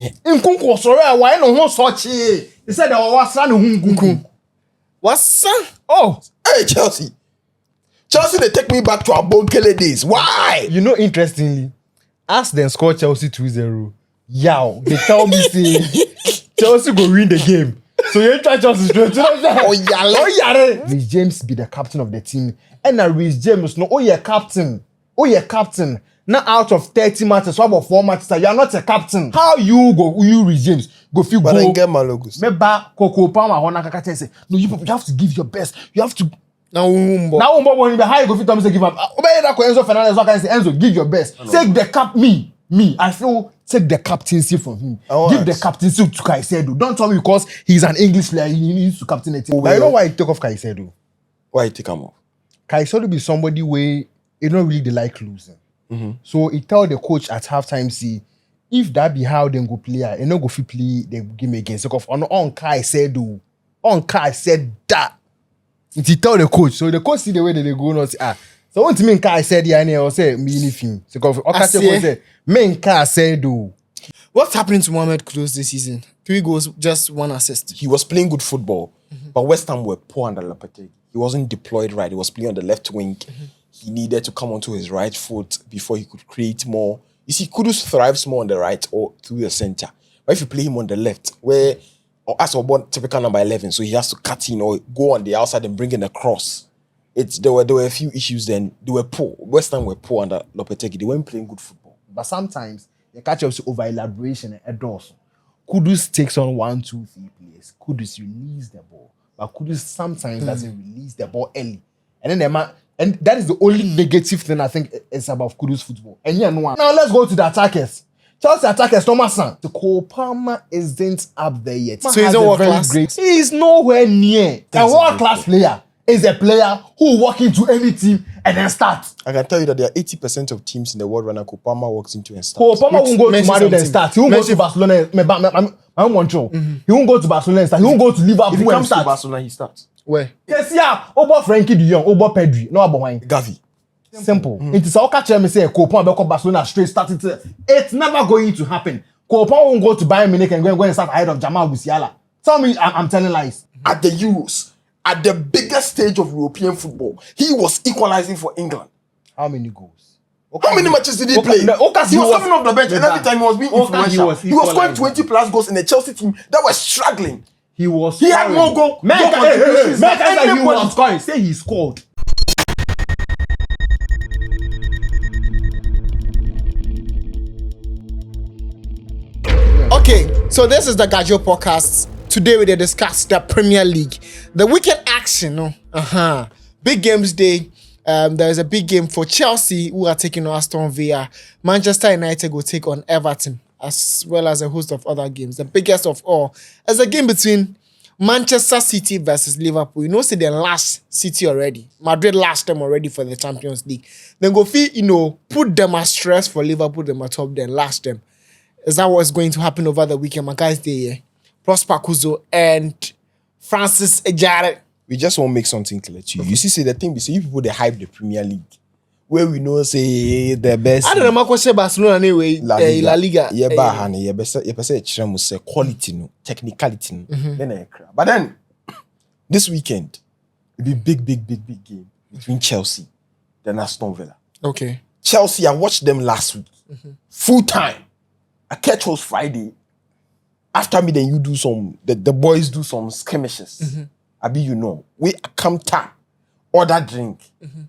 Nkunku sorry why no ho sochi. He said there was son nkunku. What's son? Oh, hey Chelsea. Chelsea they take me back to our Bonkele days. Why? You know interestingly, as them score Chelsea 2-0. Yow, they tell me say Chelsea go win the game. So you try Chelsea straight. Oh yare. Rhys James be the captain of the team. And now Rhys James no captain. Captain. Now out of 30 matches, what about 4 matches? You are not a captain. How you Rhys James go feel but go? I get my logos. Meba Coco Palmer Hona Kaka say no, you have to give your best. You have to. Now when how you go fit tell me say give up. Obey that Enzo Fernandez. What can I say? Enzo, give your best. Take the cap. Me. I feel take the captaincy from him. Give the captaincy to Caicedo. Don't tell me because he's an English player. He needs to captain a team. But you know why he take off Caicedo? Why he take him off? Caicedo be somebody where he don't really like losing. Mm-hmm. So he tell the coach at halftime, see, if that be how them go play, he no go fit play the game against. So on Caicedo, that. He tell the coach. So the coach see the way that they go not say, so what mean Caicedo yeah, or say me anything. So say main Caicedo. What's happening to Mohamed Kudus this season? 3 goals, just 1 assist. He was playing good football, but West Ham were poor under Lopetegui. He wasn't deployed right. He was playing on the left wing. He needed to come onto his right foot before he could create more. You see, Kudus thrives more on the right or through the center. But if you play him on the left, where as a typical number 11, so he has to cut in or go on the outside and bring in a cross. There were a few issues then. They were poor. West Ham were poor under Lopetegui. They weren't playing good football. But sometimes they catch up over elaboration and doors. Kudus takes on 1, 2, 3 players. Kudus release the ball, but Kudus sometimes doesn't release the ball early, and then and that is the only negative thing I think is about Kudus football. And now let's go to the attackers. Chelsea attackers, Thomas. The Cole Palmer isn't up there yet. So he's not world class. He is nowhere near. A world class player is a player who will walk into any team and then start. I can tell you that there are 80% of teams in the world right now Cole Palmer walks into and starts. Cole Palmer won't go to Madrid and start. He won't go to Barcelona. I don't want to. He won't go to Barcelona and start. He won't go to Liverpool if he comes start. to Barcelona, he starts. Where? Yes, yeah. Over Frankie de Jong, over Pedri. No about wine. Gavi. Simple. It is all catch me say Cole Palmer go Barcelona straight starting to. It's never going to happen. Cole Palmer won't go to Bayern Munich and go and start ahead of Jamal Musiala. Tell me I'm telling lies. At the Euros, at the biggest stage of European football, he was equalizing for England. How many goals? How many matches did he play? He was coming off the bench and every time he was being influential. He was scoring 20 plus goals in a Chelsea team that was struggling. He had more goals. He was scoring. Say he scored. Okay, so this is the Gajo podcast. Today we discuss the Premier League. The weekend action, big games day. There is a big game for Chelsea who are taking on Aston Villa. Manchester United will take on Everton, as well as a host of other games. The biggest of all is a game between Manchester City versus Liverpool. You know, see they lashed City already. Madrid lashed them already for the Champions League. Then go feel, put them at stress for Liverpool, them at top, then lash them. Is that what's going to happen over the weekend? My guys, they Prosper Kuzo and Francis Ejare. We just want to make something clear to you. You see, the thing we see, you people they hype the Premier League, where we know say the best. I don't know question Barcelona anyway. La Liga. Yeah, honey. Yeah, best. You say quality, no technicality. Then but then this weekend, it'll be big game between Chelsea and Aston Villa. Okay. Chelsea, I watched them last week, full time. I catch us Friday. After me, then you do some. The boys do some skirmishes. Abi, we come tap, order drink,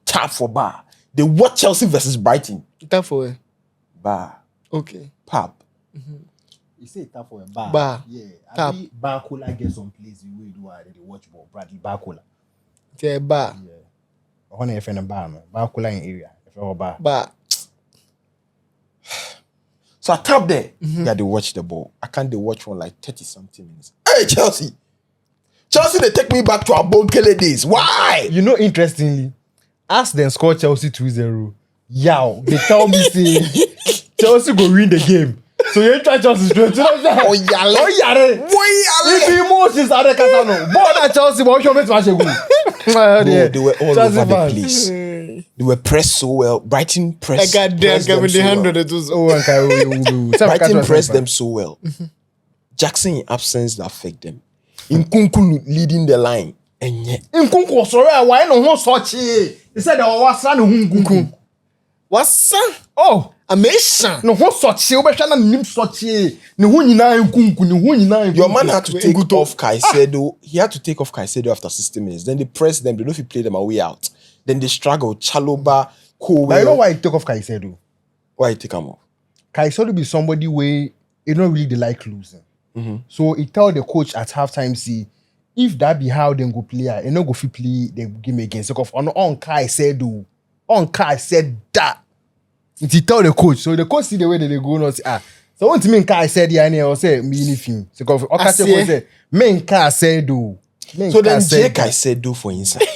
tap for bar. They watch Chelsea versus Brighton. Tap for where? Bar. Okay. Pub. You say tap for a bar. Bar. Yeah. Tap. Bar cola get some place you do they watch ball. Bradley bar cola. Yeah, bar. Yeah. I want to find a bar, man. Bar cola in area. If I bar. Bar. So I tap there. Yeah, they watch the ball. I can't they watch one like 30-something minutes. Hey, Chelsea, they take me back to our Bonkele days. Why? You know, interestingly, as them score Chelsea 2-0, yow, they tell me say Chelsea go win the game. So you try Chelsea straight. Oh yare. If emotions are the casano, more than Chelsea, but you make match go. They were all over the place. They were pressed so well. Brighton pressed. I got pressed them so well. Brighton pressed them so well. Jackson in absence that affect them. Nkunku leading the line. And yet Nkunku was sorry, why no one such he said there was son Nkunku. What's Oh, amazing. no one such we be na nim such ne ho nyina Nkunku ne ho nyina. Your man had to take off Caicedo. He had to take off Caicedo after 60 minutes. Then they pressed them. They don't know if he played them away out. Then they struggled. Chaloba, Cole. But you know why he took off Caicedo? Why he take him off? Caicedo be somebody where he don't really like losing. So he tell the coach at halftime, see, if that be how they go play, and no go fit play the game again. So on Caicedo, that. He tell the coach. So the coach see the way that they go not say, so what mean Caicedo and I say me anything. So okay say me Caicedo. So then Jake Caicedo for inside.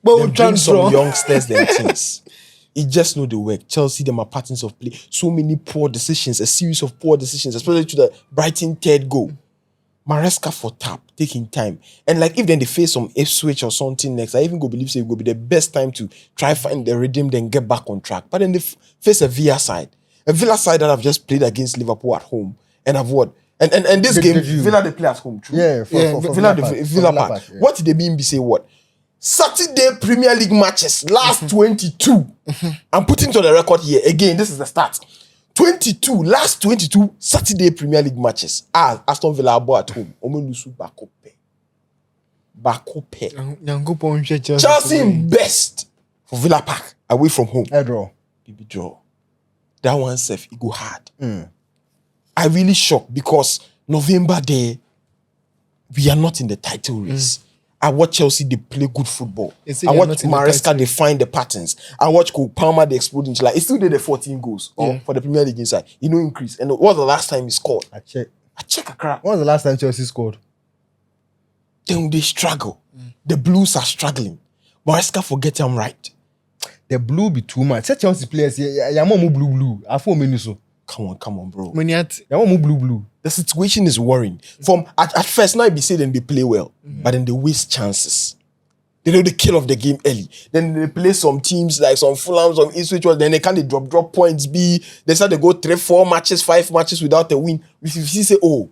But They bring some youngsters them things. He just know the work. Chelsea, them are patterns of play. So many poor decisions, a series of poor decisions, especially to the Brighton third goal. Maresca for tap, taking time. And like if then they face some Ipswich or something next, I even go believe say it will be the best time to try find the rhythm, then get back on track. But then they face a Villa side. A Villa side that have just played against Liverpool at home and have what? And this game, Villa they play at home, true? Yeah, for Villa Park. Yeah. What did they mean be say what? Saturday Premier League matches, last 22. I'm putting to the record here. Again, this is the start. 22, last 22 Saturday Premier League matches. Aston Villa are at home. Omelusu Bakope. Chelsea best for Villa Park, away from home. I draw. Baby draw. That one safe, it go hard. I really shocked because November there, we are not in the title race. I watch Chelsea, they play good football. I watch Maresca, they find the patterns. I watch Cole Palmer, they explode into like, it still did the 14 goals for the Premier League inside. You know, increase. And what was the last time he scored? I check a crap. When was the last time Chelsea scored? Then they struggle. The Blues are struggling. Maresca forget him right. The blue be too much. Say Chelsea players, yeah, more blue. I feel me so. Come on, bro. Yeah, more blue. The situation is worrying. From at first, now it be saying they play well, but then they waste chances. They know the kill of the game early. Then they play some teams like some Fulham, some Ipswich, then they can't drop points. They start to go 3-4 matches, 5 matches without a win. If you say, to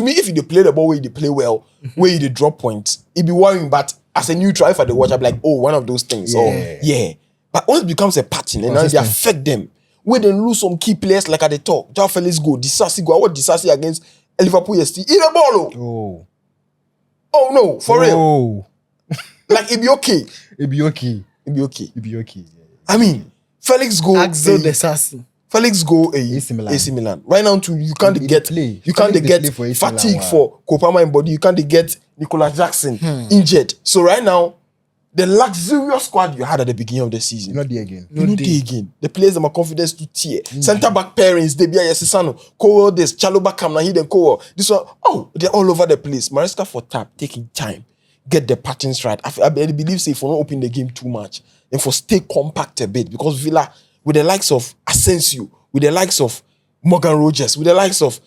me, if you play the ball where you play well, where you drop points, it be worrying. But as a neutral, if I watch, I'm like, one of those things. But once it becomes a pattern, and now they affect them. Where they lose some key players like at the top. Joao Felix go, Disasi go. I watch Disasi against Liverpool yesterday. Eat a ball. Oh no, for real. Like it be okay. It be okay. Yeah. I mean, Felix go. Axel Disasi. Felix go AC Milan. Right now too, you can't get fatigue for Kopama in body. You can't get Nicolas Jackson injured. So right now, the luxurious squad you had at the beginning of the season. Not there again. Not there again. The players have confidence to tear. Centre back pairings, they be Yesisano, Cowell this, Chaloba Kamna, Hidden Cowell. This one, they're all over the place. Maresca for tap, taking time, get the patterns right. I believe say if we don't open the game too much, then for stay compact a bit, because Villa, with the likes of Asensio, with the likes of Morgan Rogers, with the likes of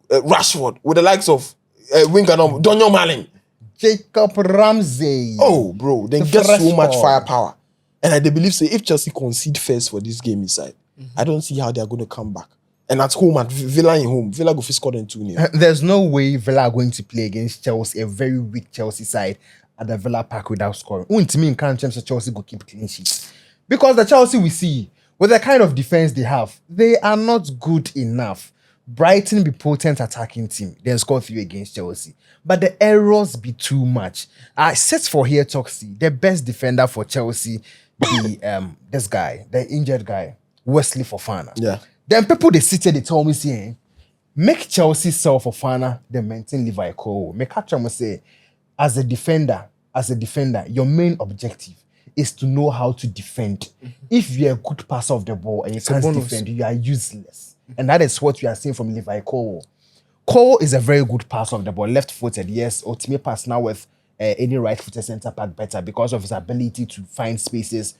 Rashford, with the likes of Winganum, Donny Malin, Jacob Ramsey. Oh, bro, they get so much firepower. And I believe say if Chelsea concede first for this game inside, I don't see how they're going to come back. And at home, at Villa in home, Villa go for score them 2-0. There's no way Villa are going to play against Chelsea, a very weak Chelsea side, at the Villa Park without scoring. To me, in terms of Chelsea go keep clean sheets. Because the Chelsea we see, with the kind of defense they have, they are not good enough. Brighton be potent attacking team, then score 3 against Chelsea. But the errors be too much. I set for here, Toxie, the best defender for Chelsea, this guy, the injured guy, Wesley Fofana. Yeah. Then people they sit here, they told me, saying, make Chelsea sell Fofana, then maintain Levi Cole. Make Hatcham say, as a defender, your main objective is to know how to defend. If you're a good passer of the ball and you can't defend, you are useless. And that is what we are seeing from Levi Cole. Cole is a very good passer of the ball, left-footed, yes. Ultimate pass now with any right-footed centre back better because of his ability to find spaces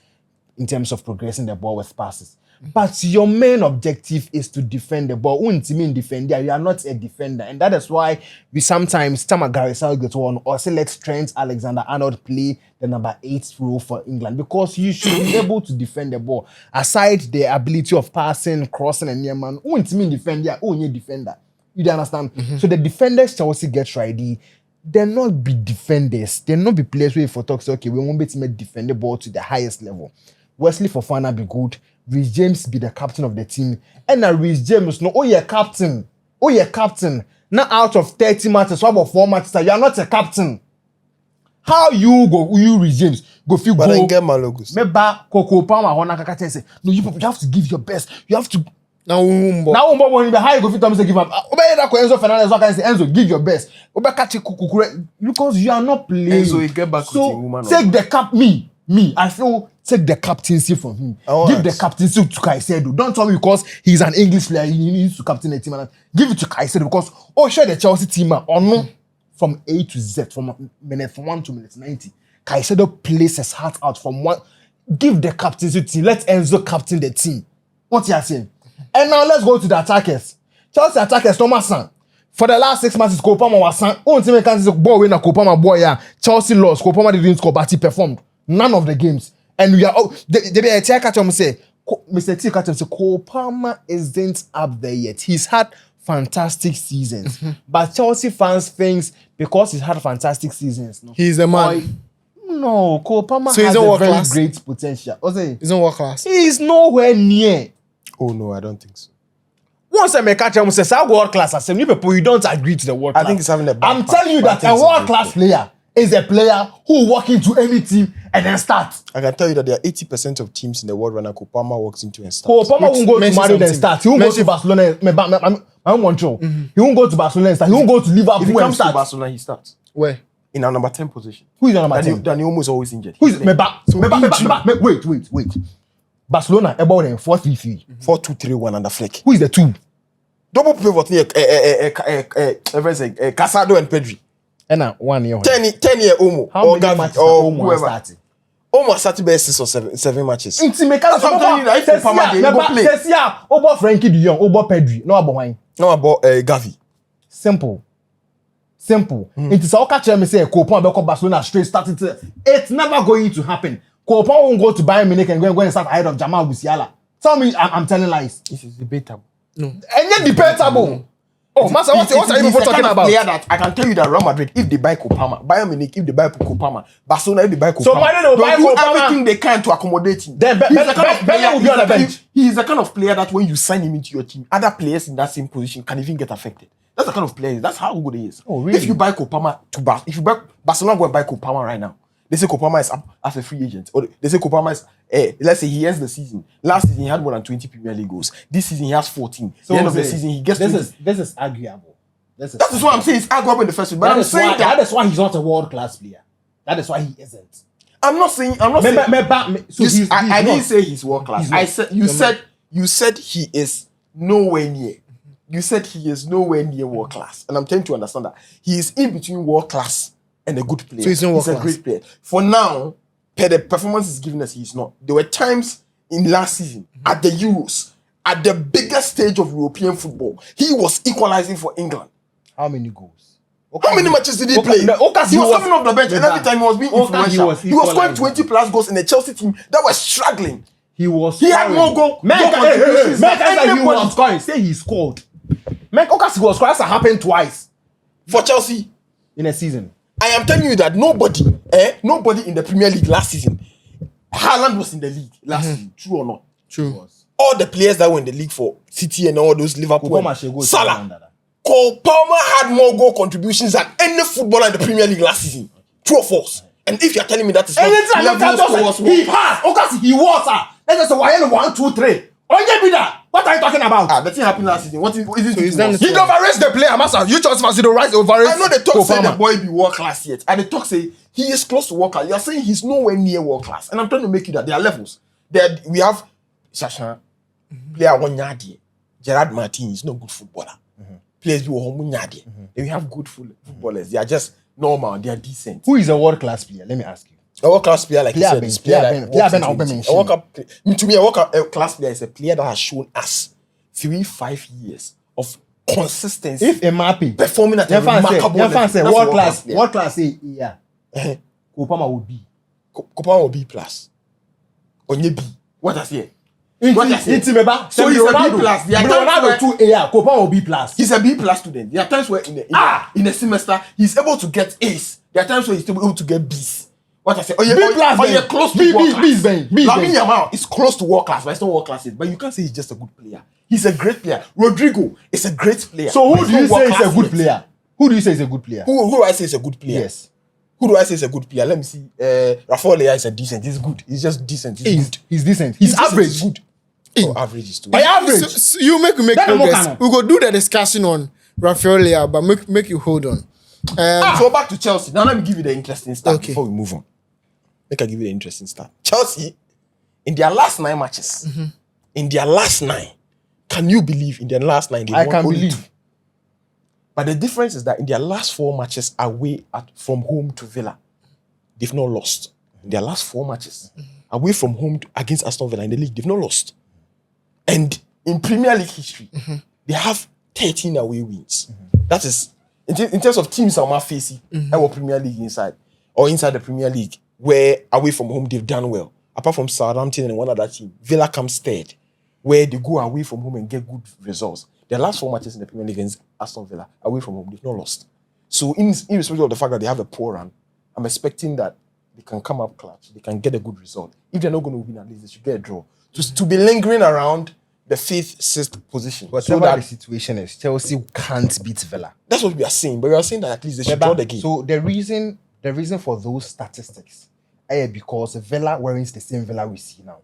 in terms of progressing the ball with passes. But your main objective is to defend the ball. You are not a defender. And that is why we sometimes Gary Southgate one or say let Trent Alexander-Arnold play the number 8 role for England, because you should be able to defend the ball. Aside the ability of passing, crossing, and near man, defender. You understand? So the defenders Chelsea gets ready. They'll not be defenders. They'll not be players where for talks, okay, we won't be to defend the ball to the highest level. Wesley Fofana be good. Rhys James be the captain of the team. And now Rhys James, no, captain. Captain. Now out of 30 matches, what about 4 matches? You are not a captain. How you Rhys James go feel but go? I get my logos. Meba Coco Palmer Hona Kaka say, no, you have to give your best. You have to. Now when you how you go fit tell me give up. Obey that Enzo Fernandez, what can I say? Enzo, give your best. Obey catch Kukure, because you are not playing. Enzo, you get back so with the woman. Take the cap. Me. I feel take the captaincy from him. Give the captaincy to Caicedo. Don't tell me because he's an English player he needs to captain the team. And give it to Caicedo because share the Chelsea team or no from A to Z from minute 1 to minute 90. Caicedo plays his heart out from one. Give the captaincy to team. Let Enzo captain the team. What you are saying? And now let's go to the attackers. Chelsea attackers, Thomas San. For the last 6 matches, Kopama was San. Only can say ball winner Kopama boy. Yeah, Chelsea lost. Kopama didn't score, but he performed none of the games. And we are the catcher say, Mr. T catcher say Kopama isn't up there yet. He's had fantastic seasons, but Chelsea fans think because he's had fantastic seasons, no, he's a man. No, Kopama so has a very great potential. He's not world class. He's nowhere near. Oh no, I don't think so. Once I make a catch, say world class. I say you people, you don't agree to the world class. I think he's having a bad I'm telling you that a world class player is a player who walk into any team and then start. I can tell you that there are 80% of teams in the world when Kopama walks into and starts. Kopama won't go to Madrid and start. He won't go to Barcelona. I'm Montreal. He won't go to Barcelona and start. He won't go to Liverpool. If he comes to Barcelona, he starts. Where? In our number 10 position. Who is your number 10? Dani Olmo is always injured. Who is wait. Barcelona about them 4-3-3. 4-2-3-1 under Flick. Who is the 2? Double pivot here. Casado and Pedri. And 1 year. 10 year Olmo. How or many matches or whoever started? Almost started by 6 or 7 matches. That's what I'm telling you. If Kopama they go play. About Frankie de Jong, about Pedri. No about wine. No about Gavi. Simple. It is all catch me say Kopama be come Barcelona straight starting to. It's never going to happen. Kopama won't go to Bayern Munich and go and start ahead of Jamal Musiala. Tell me I'm telling lies. This is debatable. No. And yet debatable. Oh, Master, what are you talking about? That I can tell you that Real Madrid, if they buy Kopama, Bayern Munich, if they buy Kopama, Barcelona, if they buy Kopama, so why don't they buy Kopama? Everything they can to accommodate him. Then Bellingham will be on the bench. He is the kind of player that when you sign him into your team, other players in that same position can even get affected. That's the kind of player. That's how good he is. Oh, really? If you buy Kopama if you buy Barcelona, go and buy Kopama right now. They say Kopama is up as a free agent. Or they say Kopama is, let's say he ends the season. Last season he had more than 20 Premier League goals. This season he has 14. So the end of the season he gets. This is arguable. That is what I'm saying. It's arguable in the first place. But I'm saying that is why he's not a world class player. That is why he isn't. I'm not saying. I didn't say he's world class. I said you said he is nowhere near. You said he is nowhere near world class, and I'm trying to understand that he is in between world class and a good player. So he's not world class. A great player. For now, per the performance he's given us, he's not. There were times in last season at the Euros, at the biggest stage of European football, he was equalizing for England. How many goals? How many matches did he play? He was coming off the bench, and every time he was being influential. He was scoring 20 plus goals in the Chelsea team that was struggling. He had more goal. He was scoring. Say he scored. Okas was scoring. That happened twice for Chelsea in a season. I am telling you that nobody in the Premier League last season. Haaland was in the league last season. True or not? True. All the players that were in the league for City and all those Liverpool. Salah. Cole Palmer had more goal contributions than any footballer in the Premier League last season. True or false? And if you're telling me that is not he has. Okas, he was. Let's say 1, 2, 3. What are you talking about? That thing happened last season. What is it? He overrates the player, master. You just must overrate. I know the talk say the boy be world class yet, and the talk say he is close to world class. You are saying he's nowhere near world class, and I'm trying to make you that there are levels. We have Sasha, player one yadi. Gerard Martin is not good footballer. Players be home yadi. Then we have good footballers. They are just normal. They are decent. Who is a world class player? Let me ask you. A world class player, like you said, is player to me, a world class player is a player that has shown us 3-5 years of consistency. If Mbappe performing at a remarkable level, world class, yeah, Kopama would be. Kopama will B plus. Onye B. What I say? So he's a B plus. Ronaldo 2A, Kopama will B plus. He's a B plus student. There are times where in a semester he's able to get A's. There are times where he's able to get B's. What I say? B plus. Close to world class. Lamine Yamal is close to world class, but it's not world class yet. But you can't say he's just a good player. He's a great player. Rodrigo is a great player. So who do you say is a good player? Who do you say is a good player? Who do I say is a good player? Yes. Who do I say is a good player? Let me see. Rafael Leao is a decent. He's good. He's just decent. He's good. He's decent. He's average. He's good. Oh, average is too. By average. So you make progress. We go do the discussion on Rafael Leao, but make you hold on. So back to Chelsea. Now let me give you the interesting start Okay. before we move on. Make I give you the interesting start. Chelsea, in their last 9 matches, in their last 9, can you believe in their last 9 they I won can only believe. 2? But the difference is that in their last 4 matches away from home to Villa, they've not lost. In their last 4 matches away from home against Aston Villa in the league, they've not lost. And in Premier League history, they have 13 away wins. That is, in terms of teams I'm facing, our Premier League inside the Premier League, where away from home they've done well. Apart from Southampton and one other team, Villa comes third, where they go away from home and get good results. Their last 4 matches in the Premier League against Aston Villa, away from home, they've not lost. So, irrespective of the fact that they have a poor run, I'm expecting that they can come up clutch, they can get a good result. If they're not going to win, at least they should get a draw. Just to be lingering around the 5th, 6th position. Whatever so that the situation is, Chelsea can't beat Villa. That's what we are saying. But we are saying that at least they should draw the game. So the reason for those statistics is because Villa wearing the same Villa we see now.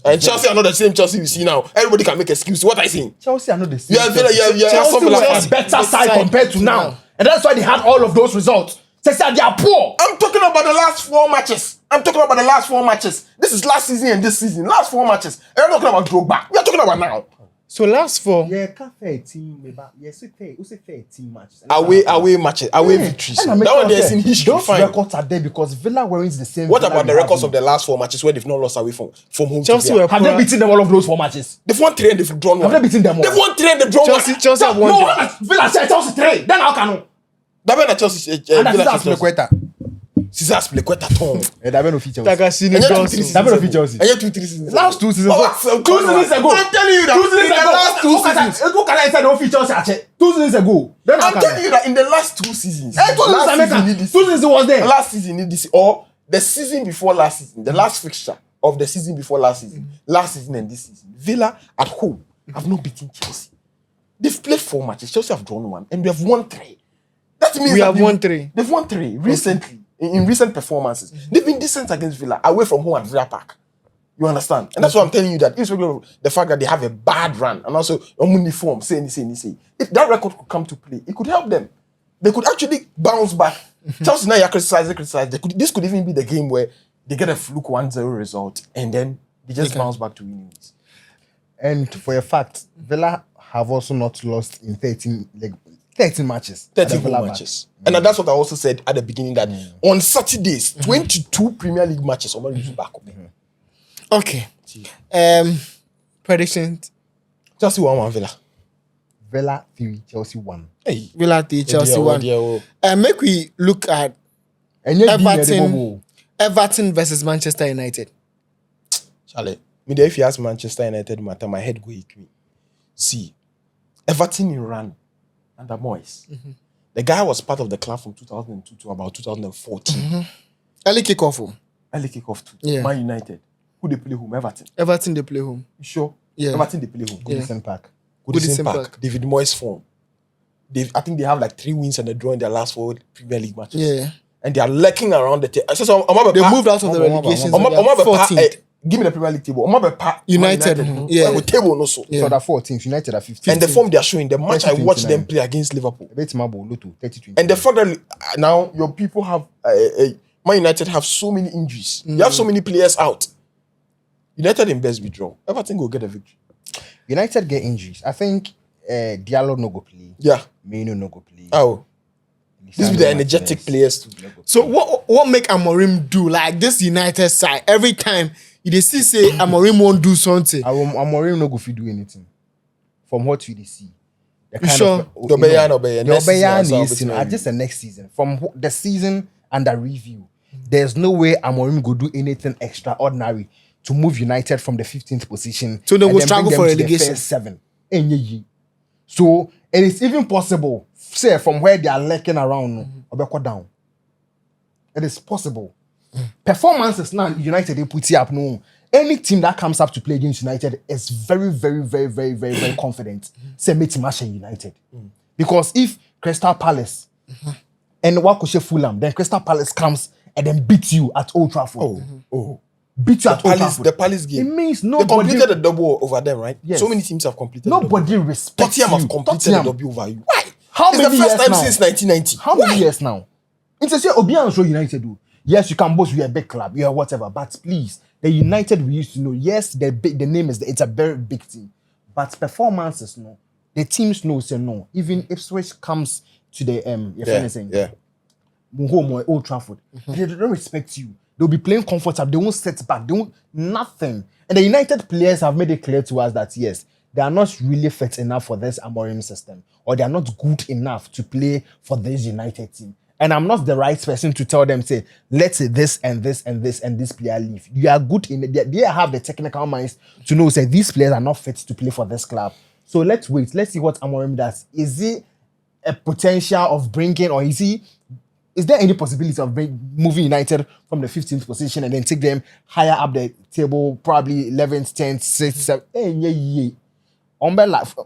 And Chelsea are not the same Chelsea we see now. Everybody can make excuses. What I saying? Chelsea are not the same. Chelsea was a better side compared to now. And that's why they had all of those results. Chelsea, they are poor. I'm talking about the last 4 matches. This is last season and this season. Last 4 matches. And we're not talking about Drogba. We are talking about now. So last 4. Yeah, 13 matches. Away matches, away victories. That one there's in history. Those records are there because Villa wearing the same. What about the records of the last 4 matches where they've not lost away from home? Chelsea have they beaten them all of those 4 matches? They've won 3 and they've drawn 1. Have they beaten them all? They've won 3 and they've drawn 1. Chelsea have won. No, Villa said Chelsea 3. Then how can that mean Chelsea? Cesar Spilicueta Tom. That no feature. Takashini Johnson. That no features. I have 2-3 seasons. Last 2 seasons. 2 seasons ago. I'm telling you that in the last 2 seasons. Who can I say no features? 2 seasons ago. I'm telling you that in the last 2 seasons. 2 seasons was there. Last season this or the season before last season, the last fixture of the season before last season and this season. Villa at home have not beaten Chelsea. They've played 4 matches. Chelsea have drawn 1 and we have won 3. That means we have won 3. They've won 3 recently. In recent performances, they've been decent against Villa, away from home at Villa Park. You understand? And that's why I'm telling you that, irrespective of the fact that they have a bad run and also uniform, say. If that record could come to play, it could help them. They could actually bounce back. Chelsea now, you criticize. This could even be the game where they get a fluke 1-0 result and then they just bounce back to winning it. And for a fact, Villa have also not lost in 13 matches. 13 matches. And that's what I also said at the beginning that on Saturdays, 22 Premier League matches are going to be back. Okay. Predictions. Chelsea 1-1 Villa. Villa 3, Chelsea 1. Hey. Villa 3, Chelsea 1. Make we look at Everton versus Manchester United. Charlie, if you ask Manchester United matter, my head go equal. See, Everton in run under Moyes. The guy was part of the club from 2002 to about 2014. Early kickoff. To Man United. Who they play home? Everton they play home. You sure? Yeah. Everton they play home. Goodison Park. David Moyes form. I think they have like 3 wins and a draw in their last 4 Premier League matches. Yeah. And they are lurking around the table. They moved out of the relegation. 14th. Give me the Premier League table. United. Yeah. Table no so. So they're 14th. United are 15th. And the form they are showing, the match I watched them play against Liverpool. And the fact that now your people have Man United have so many injuries. You have so many players out. United in best withdraw. Everton go get a victory. United get injuries. I think Diallo no go play. Yeah. Meno no go play. Oh. These be the energetic players too. So what make Amorim do like this United side every time you see say Amorim won't do something? Amorim no go fit do anything. From what you see. You sure? Just the next season. From the season under review, there's no way Amorim go do anything extraordinary to move United from the 15th position. So they will struggle for relegation. 7. So it is even possible, say from where they are lurking around, or down. It is possible. Performances now United they put it up. No, any team that comes up to play against United is very, very, very, very, very, very confident. Say meet United, because if Crystal Palace and Wakushe Fulham, then Crystal Palace comes and then beats you at Old Trafford. Beat you at Old Trafford. The Palace game. It means nobody. They completed the double over them, right? Yes. So many teams have completed. Nobody respects you. Tottenham have completed the double over you. Why? How It's many the first years time now? since 1990. How many years now? It's a say Obiano show United do. Yes, you can boast you're a big club, you're whatever, but please, the United we used to know. Yes, the name is it's a very big team, but performances no. The teams know say no. Even Ipswich comes to the home or Old Trafford, they don't respect you. They'll be playing comfortable. They won't set back. They won't nothing. And the United players have made it clear to us that yes, they are not really fit enough for this Amorim system, or they are not good enough to play for this United team. And I'm not the right person to tell them, say, let's say this and this and this and this player leave. You are good in it. They have the technical minds to know, say, these players are not fit to play for this club. So let's wait. Let's see what Amorim does. Is he a potential of bringing, or is there any possibility of moving United from the 15th position and then take them higher up the table, probably 11th, 10th, 6th, 7th?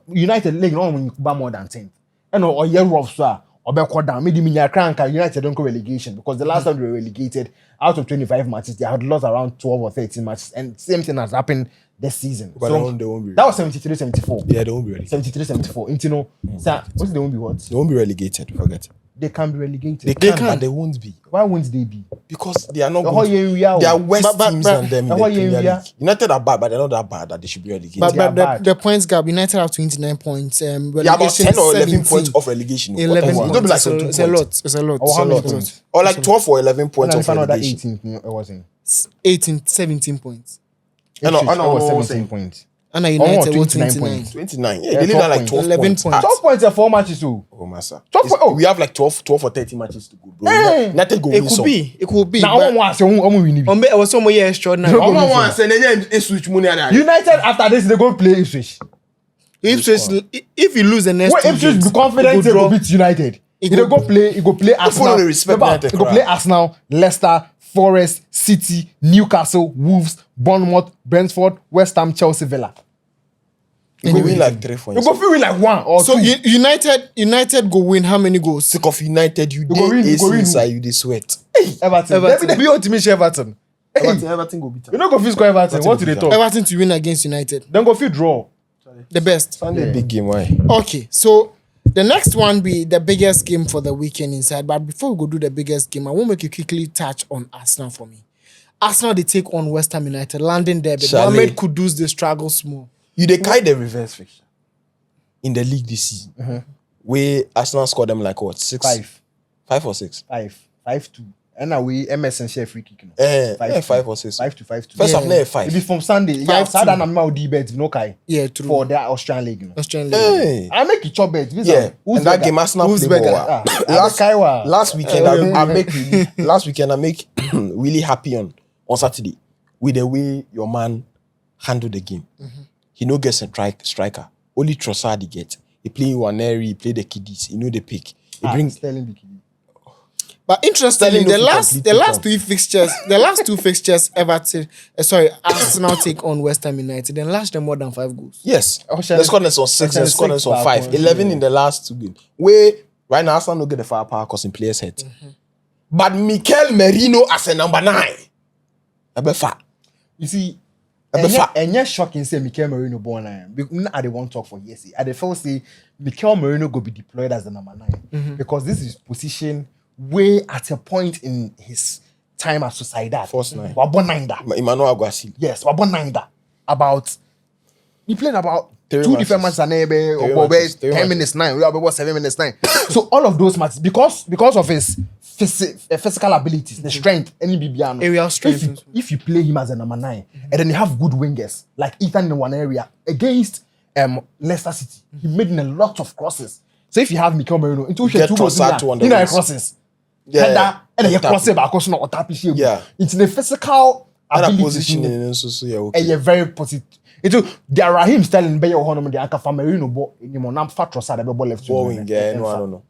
United league no when you buy more than 10th. And or year rough or back down. Maybe United don't go relegation, because the last time they were relegated, out of 25 matches, they had lost around 12 or 13 matches, and same thing has happened this season. But so they won't be that was 73-74. Yeah, they won't be relegated. 73-74. You know, what's they won't be what? They won't be relegated. Forget it. They can be relegated. They can, but they won't be. Why won't they be? Because they are not The good. whole year They are worse teams than them in the whole Premier year- League. United are bad, but they're not that bad that they should be relegated. But They are bad. the points gap, United have 29 points. They are about Relegation 10 or 11 17. points off relegation. 11 It's points. not be like It's 22 a points. lot. It's a lot. Or how many It's a lot. points? Or like 12 or 11 points And off I found out that relegation. 18th, it wasn't. 18, 17 points. I know, Ipswich, I was was 17 saying. points. And United was 29 29. points. 29. Yeah, Yeah, they leave 12 like 12 11 points. points. 12 points are 4 matches too. Oh, massa. 12 It's- oh. We have like 12 or 13 matches to go, bro. Hey. United go It win could some. be. It could be. Now, but- I'm winning. It was some more extraordinary. No, Omo wan say they switch money at that. United after this they go play Ipswich. If you lose the next When two Ipswich games, be confident you they go go draw. beat United. It They go- go play Arsenal. follow the respect Remember, United they go crowd. play Arsenal, Leicester, Forest, City, Newcastle, Wolves, Bournemouth, Brentford, West Ham, Chelsea, Villa. You go win like 3 You points. go feel win like 1 or So 2. United go win how many goals? Sick of United, you go win, dey you go AC win. inside, you dey sweat. Everton. Everton. They be ultimate Everton. Everton go beat You know go feel score Everton. Everton What do will they beat talk? Everton to win against United. Then go feel draw. The best. Sunday big game, why? Okay, so the next one be the biggest game for the weekend inside. But before we go do the biggest game, I want make you quickly touch on Arsenal for me. Arsenal, they take on West Ham United, London derby. Chalet. Mohamed Kudus, they struggle small. You dey carry the reverse fixture in the league this season. Where Arsenal scored them like what? 6? 5. 5 or 6? 5-2. And now we MSN share free kick. Yeah, 5-2. 5 or 6. 5-2. First Yeah. half, near 5. It be from Sunday. Yeah, 5-2. Saturday and Maudi bet no kai Yeah, true. for their Australian league. Australian League. Hey. I make it chop bet. Yeah, and that game Arsenal Who's play better? ball. Last weekend, Yeah. I make really happy on Saturday with the way your man handled the game. He no gets a striker. Only Trossard he get. He play Waneri, he play the kiddies. He know the pick. He bring Sterling Biki. But interestingly, Sterling the no fit complete last the 3 fixtures, the last 2 fixtures, Arsenal take on West Ham United and last them more than 5 goals. yes. Ocean- They scored us on 6, they Ocean scored us 6 on 5. points, 11 yeah. in the last 2 games. Where right now Arsenal no get the firepower because in players head. But Mikel Merino as a number 9. Abefa. You see, Abefa. and yet shocking say Mikel Merino born I they won't talk for years. I the first say Mikel Merino go be deployed as the number 9 because this is position way at a point in his time as Sociedad. First 9. We're born 9 da. Emmanuel Aguasil. Yes, we're born 9 da. He played about Two different matches are matches. 10 minutes 9. We are 7 minutes 9. So all of those matches, because of his physical abilities, the strength, any BBR, Aerial strength. If you play him as a number 9, and then you have good wingers like Ethan in one area against Leicester City, he made in a lot of crosses. So if you have Mikel Merino, into get Trossard to you know crosses. Yeah, and then cross it back across not tap. Yeah, it's the physical ability positioning so yeah, okay. And you're very positive. Into there are him styling be your honor the anka Merino but you know now fat Trossard the ball left wing, yeah, no, I don't know.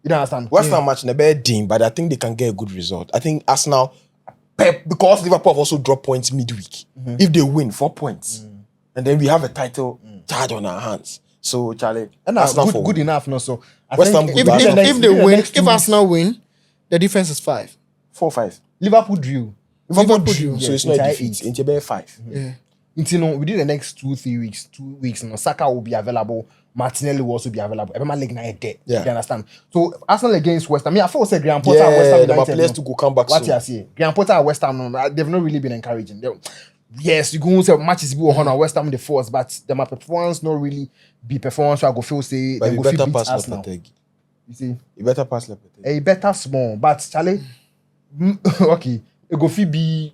You don't understand? West Ham match in a bad team, but I think they can get a good result. I think Arsenal, because Liverpool have also dropped points midweek. If they win 4 points, and then we have a title charge on our hands. So Charlie, and Arsenal good enough, no. So I West think Ham if they win, if Arsenal win, the difference is 5. 4-5. Liverpool drew. Liverpool drew. So it's not a defeat. 8. It's about 5. Yeah. Within the next 2 weeks, Saka will be available. Martinelli will also be available. Everyone like now dead. Yeah. You understand? So Arsenal against West Ham. I mean, I thought say Graham Potter and West Ham United. Players to go come back what soon. you say? Graham Potter and West Ham, they've not really been encouraging. Yes, you go say matches be on West Ham the force, but the performance not really be performance. So I go feel say but they you go better beat pass Arsenal. Lopetegui. You see, You better pass Lopetegui. a better small, but Charlie, okay, it go fit be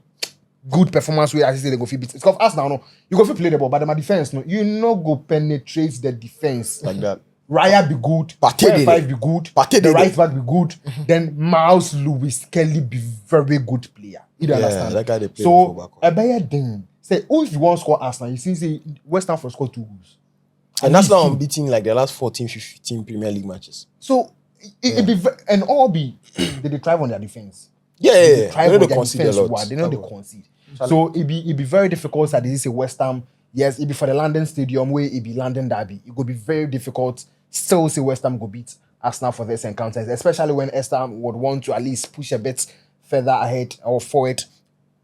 good performance where I say they go fit beat. It's because Arsenal no, you go fit play the ball, but my defense no, you no go penetrate the defense Like that. Raya be good, Partey 5 be good, Partey the did right it. back be good, then Miles Lewis Kelly be very good player. You don't understand? That guy they play So fullback. a better thing. Say, if you want to score Arsenal, you see, say West Ham for score 2 goals. And that's now unbeaten like the last 14, 15 Premier League matches. So it be and all be they thrive on their defense. Yeah. They They thrive know on they their concede a defense. lot. They know they concede. So it be very difficult that this is a West Ham. Yes, it be for the London Stadium where it be London derby. It could be very difficult. Still say West Ham go beat Arsenal for this encounters, especially when West Ham would want to at least push a bit further ahead or forward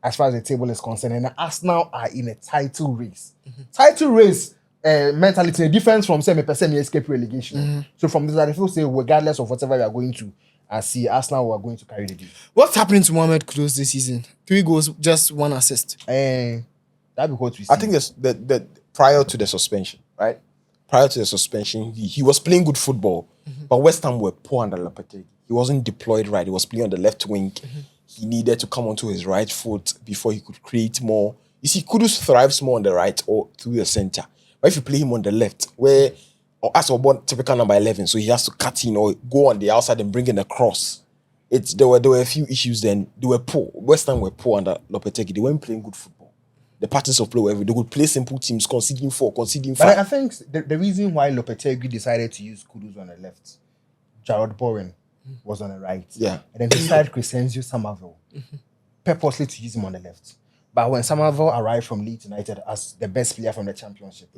as far as the table is concerned. And Arsenal are in a title race. Title race mentality, a difference from say me percent escape relegation. So from this, I feel say regardless of whatever we are going to see, Arsenal are going to carry the day. What's happening to Mohamed Kudus this season? 3 goals, just 1 assist. That be what we see. I think the prior to the suspension, right? Prior to the suspension, he was playing good football, but West Ham were poor under Lopetegui. He wasn't deployed right. He was playing on the left wing. He needed to come onto his right foot before he could create more. You see, Kudus thrives more on the right or through the center. But if you play him on the left, where or as a typical number 11, so he has to cut in or go on the outside and bring in a cross. There were a few issues then. They were poor. West Ham were poor under Lopetegui. They weren't playing good football. The patterns of play were they would play simple teams, conceding 4, conceding 5. But I think the reason why Lopetegui decided to use Kudus on the left, Jarrod Bowen was on the right. Yeah. And then he started Crescencio Somerville purposely to use him on the left. But when Somerville arrived from Leeds United as the best player from the championship,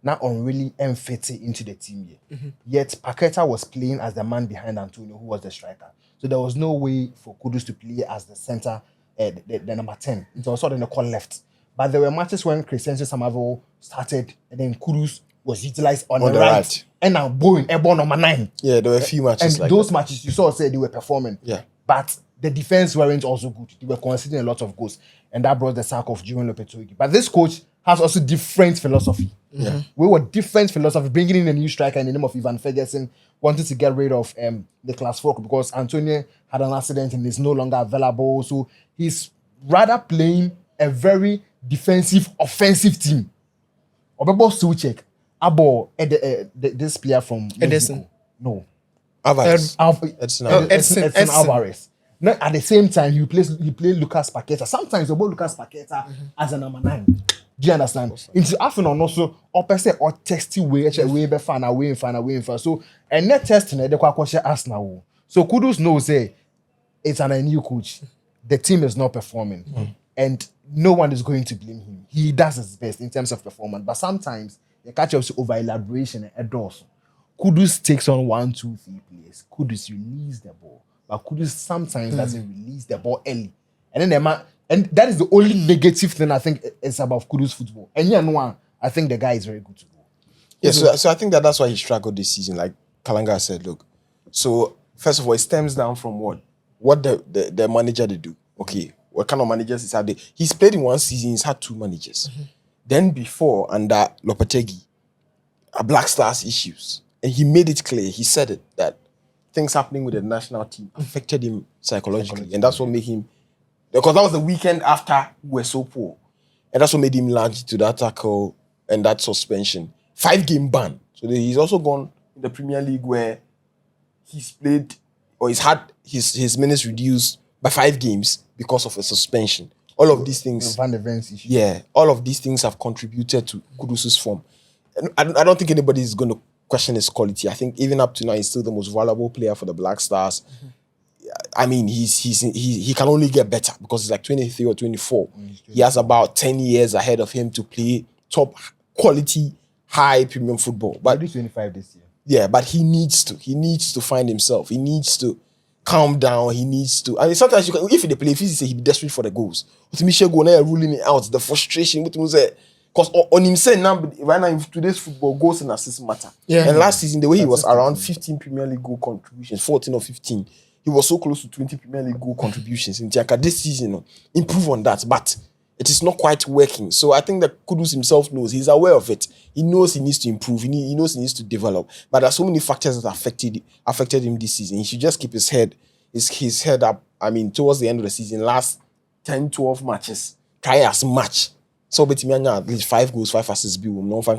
not on really fitting into the team yet. Yet Paqueta was playing as the man behind Antonio, who was the striker. So there was no way for Kudus to play as the center, the number 10. It was sort of the call left. But there were matches when Crescencio Somerville started, and then Kudus was utilized on the right. And now Bowen, airborne number 9. Yeah, there were a few matches and like those that. matches you saw they were performing. Yeah. But the defense weren't also good. They were conceding a lot of goals. And that brought the sack of Julian Lopetegui. But this coach has also different philosophy. Yeah. We were different philosophy, bringing in a new striker in the name of Ivan Ferguson, wanted to get rid of the class 4 because Antonio had an accident and is no longer available. So he's rather playing a very defensive, offensive team. Obebo Suchek, Abo, this player from Edison. Mexico. No. Alvarez. Edson Alvarez. Now, at the same time, he played Lucas Paqueta. Sometimes about Lucas Paqueta as a number 9. Do you understand? Into afternoon also, or per se or testy way be fan away. So and net testing the question Arsenal. So Kudus knows it's a new coach. The team is not performing, and no one is going to blame him. He does his best in terms of performance, but sometimes the catch up over elaboration and doors. Kudus takes on 1, 2, 3 players. Kudus release the ball, but Kudus sometimes doesn't release the ball early, and then and that is the only negative thing I think is about Kudus football. And I think the guy is very good to go. Yeah, so I think that's why he struggled this season. Like Kalanga said, look. So first of all, it stems down from what the manager they do. Okay, what kind of managers is had? He's played in one season. He's had 2 managers. Then before under Lopetegui, Black Stars issues. And he made it clear. He said it, that things happening with the national team affected him psychologically. And that's what made him, because that was the weekend after we were so poor. And that's what made him launch to that tackle and that suspension. 5-game ban. So he's also gone in the Premier League where he's played, or he's had his minutes reduced by 5 games because of a suspension. All of these things. Yeah, all of these things have contributed to Kudus's form. And I don't think anybody is going to question his quality. I think even up to now, he's still the most valuable player for the Black Stars. I mean, he can only get better because he's like 23 or 24. He has about 10 years ahead of him to play top quality, high premium football. But he's 25 this year. Yeah, but he needs to find himself. He needs to calm down. He needs to. I mean, sometimes you can, if they play, if he say he be desperate for the goals, with Michel Gonet ruling it out, the frustration, because on himself now, right now in today's football, goals and assists matter. Yeah. And last season, the way he was around 15 Premier League goal contributions, 14 or 15, he was so close to 20 Premier League goal contributions in Tiaka this season. Improve on that, but it is not quite working. So I think that Kudus himself knows. He's aware of it. He knows he needs to improve. He knows he needs to develop. But there are so many factors that affected him this season. He should just keep his head up. I mean, towards the end of the season, last 10, 12 matches, try as much. So at least 5 goals, 5 assists. No fun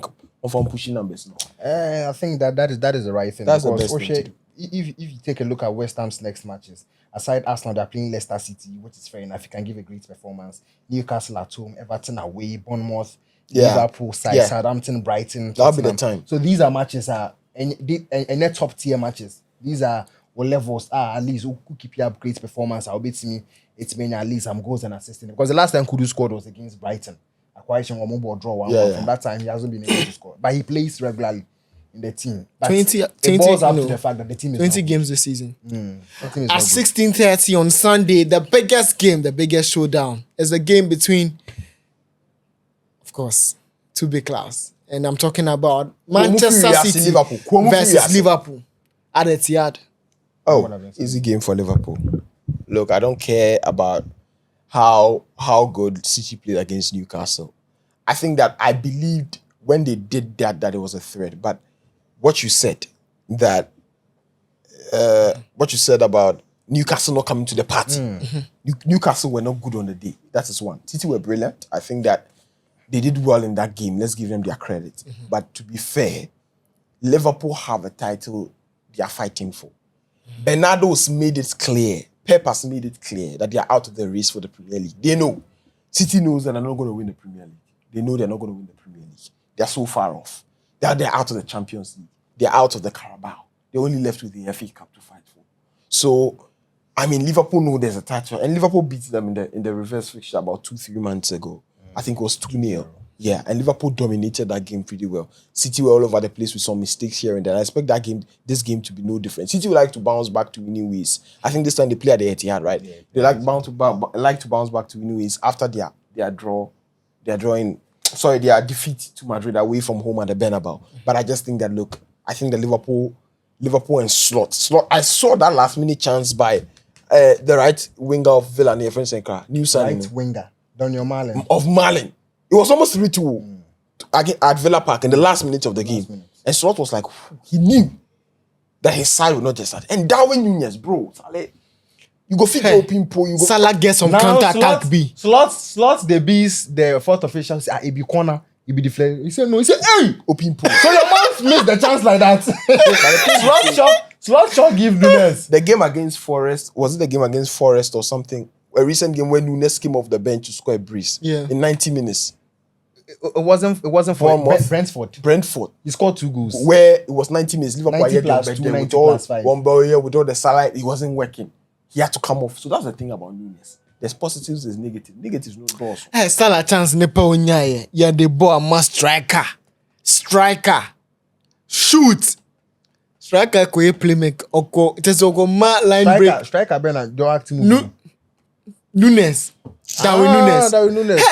pushing numbers. I think that is the right thing. That's the best thing. If you take a look at West Ham's next matches, aside Arsenal, they're playing Leicester City, which is fair enough. You can give a great performance. Newcastle at home, Everton away, Bournemouth, Liverpool side, Southampton, Brighton. That'll be the time. So these are matches and they're top tier matches. These are what levels are at least who keep you up great performance. I'll bet me it's been at least some goals and assisting. Because the last time Kudu scored was against Brighton. Acquisition one more draw 1-1. From that time he hasn't been able to score. But he plays regularly in the team. But 20 up to the fact that the team is 20 games this season. At 16:30 on Sunday, the biggest showdown is the game between, of course, 2 big clubs. And I'm talking about Manchester City versus Liverpool at Etihad. Oh, easy game for Liverpool. Look, I don't care about how good City played against Newcastle. I think that I believed when they did that it was a threat. But what you said about Newcastle not coming to the party, Newcastle were not good on the day. That is one. City were brilliant. I think that they did well in that game. Let's give them their credit. But to be fair, Liverpool have a title they are fighting for. Bernardo's made it clear. Pep has made it clear that they are out of the race for the Premier League. They know. City knows that they're not going to win the Premier League. They know they're not going to win the Premier League. They're so far off. They're out of the Champions League. They're out of the Carabao. They're only left with the FA Cup to fight for. So, I mean, Liverpool know there's a title. And Liverpool beat them in the reverse fixture about 2-3 months ago. I think it was 2-0. Yeah, and Liverpool dominated that game pretty well. City were all over the place with some mistakes here and there. I expect this game to be no different. City would like to bounce back to winning ways. I think this time they play at the Etihad, right? Yeah, they like to bounce back to winning ways after their defeat to Madrid away from home at the Bernabeu. But I just think that I think that Liverpool and Slot. I saw that last minute chance by the right winger of Villa near French new signing. Right winger, Daniel Marlin. Of Marlin. It was almost 3-2 at Villa Park in the last minute of the game. And Slot was like, he knew that his side would not just start. And Darwin Nunez, bro, you go fit open pool. Salah gets some counter-attack B. Slot the beast, the fourth official say, it be corner, it be deflated. He said, no, he said, hey, open pool. So your man missed the chance like that. Slot shot give Nunez. The game against Forest, was it the game against Forest or something? A recent game where Nunez came off the bench to score a brace in 90 minutes. It wasn't for Brentford. He scored 2 goals. Where it was 90 minutes. Liverpool 90 plus 2, 90 plus 5. One ball here with all the Salah, it wasn't working. He had to come off. So that's the thing about Nunez. There's positives, there's negatives. Negatives no goals. Hey, Salah chance nepa onyaye. Yeah, the ball must striker. Shoot. Striker ko playmaker. Oko it is oko line break. Striker Bernard do act move. Nunes. Darwin Nunes.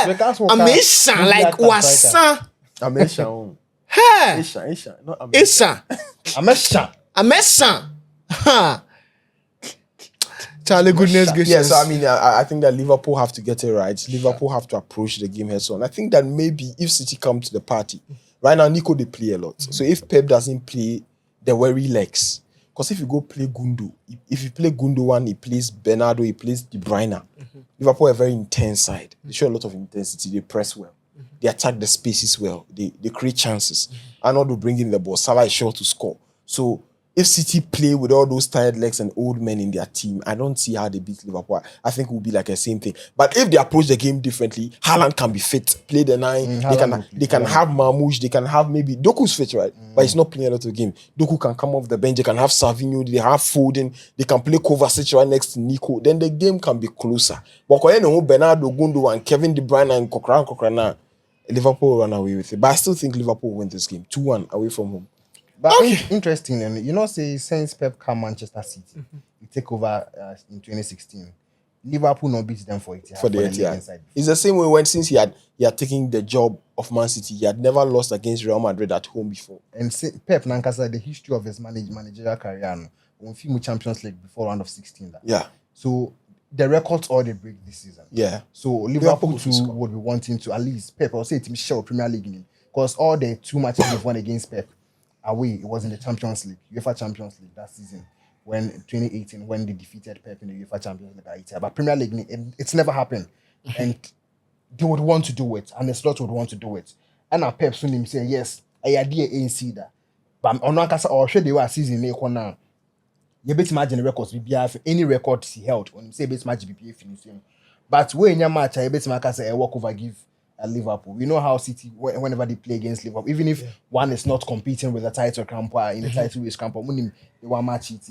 Amazing, like Wasa. Amazing. Hey. Isha. Amazing. Ha. Charlie, goodness gracious. Yeah, so I mean, I think that Liverpool have to get it right. Liverpool have to approach the game head on. I think that maybe if City come to the party, Right now, Nico, they play a lot. So if Pep doesn't play, they worry legs. Because if you go play Gundo, if you play Gundo one, he plays Bernardo, he plays De Bruyne. Liverpool are a very intense side. They show a lot of intensity. They press well. They attack the spaces well. They create chances. Arnold will bring in the ball. Salah is sure to score. So if City play with all those tired legs and old men in their team, I don't see how they beat Liverpool. I think it will be like the same thing. But if they approach the game differently, Haaland can be fit, play the 9. They can have Marmoush. They can have maybe Doku's fit, right? But he's not playing a lot of game. Doku can come off the bench. They can have Savinho. They have Foden. They can play Kovacic right next to Nico. Then the game can be closer. But when you know Bernardo, Gundo, and Kevin De Bruyne and Coquelin, Liverpool will run away with it. But I still think Liverpool will win this game. 2-1 away from home. But interesting, and you know, say since Pep come Manchester City, he take over in 2016. Liverpool not beat them for it. For the Etihad. It's the same way when since he had taken the job of Man City, he had never lost against Real Madrid at home before. And Pep Nankasa, the history of his managerial career, won few Champions League before round of 16. Yeah. So the records all they break this season. Yeah. So Liverpool too would be wanting to at least Pep or say to share Premier League in because all the 2 matches they've won against Pep away, it was in the Champions League, UEFA Champions League that season, when 2018 when they defeated Pep in the UEFA Champions League at Italy. But Premier League, it's never happened, and they would want to do it, and the slot would want to do it. And now Pep soon him say yes, I idea ain't see that, but on one case or should they were season now. You bet imagine the records BBF any record he held on him say bet match BPA finish him. But when your match, I bet my say a walk over give. At Liverpool, we know how City whenever they play against Liverpool, even if one is not competing with the title camper in the title race camper, they want match it.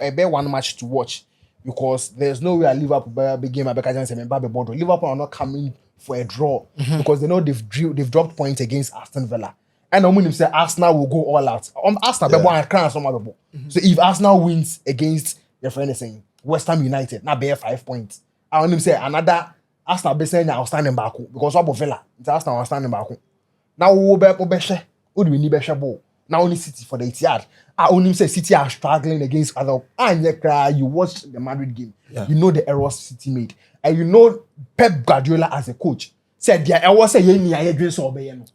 A bear one match to watch because there's no way Liverpool big game. Liverpool are not coming for a draw because they know they've dropped points against Aston Villa, and I'm going to say Arsenal will go all out. Arsenal, so if Arsenal wins against your friend is saying West Ham United, now bear 5 points. I want to say another. Arsenal be saying now standing back because what Villa it's Arsenal standing back. Now we share. Who do we need share ball? Now only City for the Etihad. I only say City are struggling against other. And you watch the Madrid game. Yeah. You know the errors City made, and you know Pep Guardiola as a coach said there errors say you need to so obey no.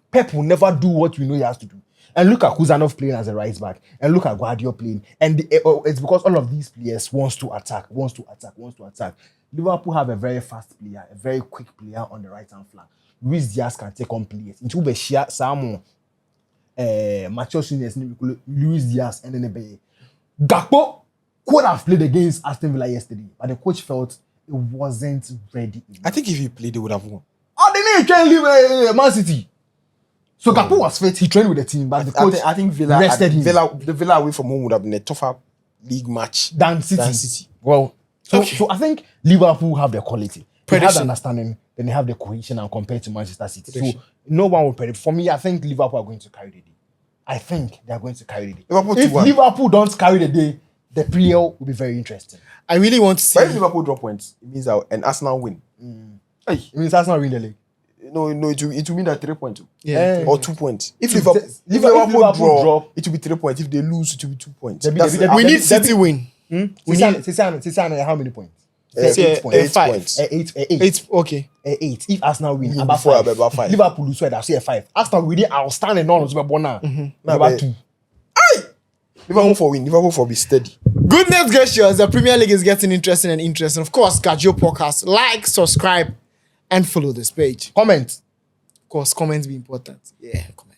Pep will never do what we know he has to do. And look at Kuzanov playing as a right back. And look at Guardiola playing. And it's because all of these players wants to attack. Liverpool have a very fast player, a very quick player on the right-hand flank. Luis Diaz can take on players. Into the share Samu, Matheus Nunes, Luis Diaz, and then the Gakpo could have played against Aston Villa yesterday, but the coach felt it wasn't ready enough. I think if he played, they would have won. Oh, they need to leave Man City. So Gakpo was fit. He trained with the team, but the coach I think Villa rested him. The Villa away from home would have been a tougher league match than City. Well, so I think Liverpool have the quality. They have the understanding, then they have the cohesion and compared to Manchester City. So no one will predict. For me, I think Liverpool are going to carry the day. I think they are going to carry the day. If Liverpool don't carry the day, the pre-L will be very interesting. I really want to see. But if Liverpool drop points, it means that an Arsenal win. It means Arsenal win the league. No, it will mean that 3 points. Yeah. Or 2 points. If Liverpool draw, it will be 3 points. If they lose, it will be 2 points. We need City win. We need how many points? 8 points. 8 points. 8. Okay. 8. If Arsenal win, about 5. Liverpool lose, so that's 5. Arsenal winning outstanding on us, about 2. Liverpool for win. Liverpool for be steady. Goodness gracious, the Premier League is getting interesting and interesting. Of course, catch your podcast, like, subscribe, and follow this page. Comment. Of course, comments be important. Yeah, comment.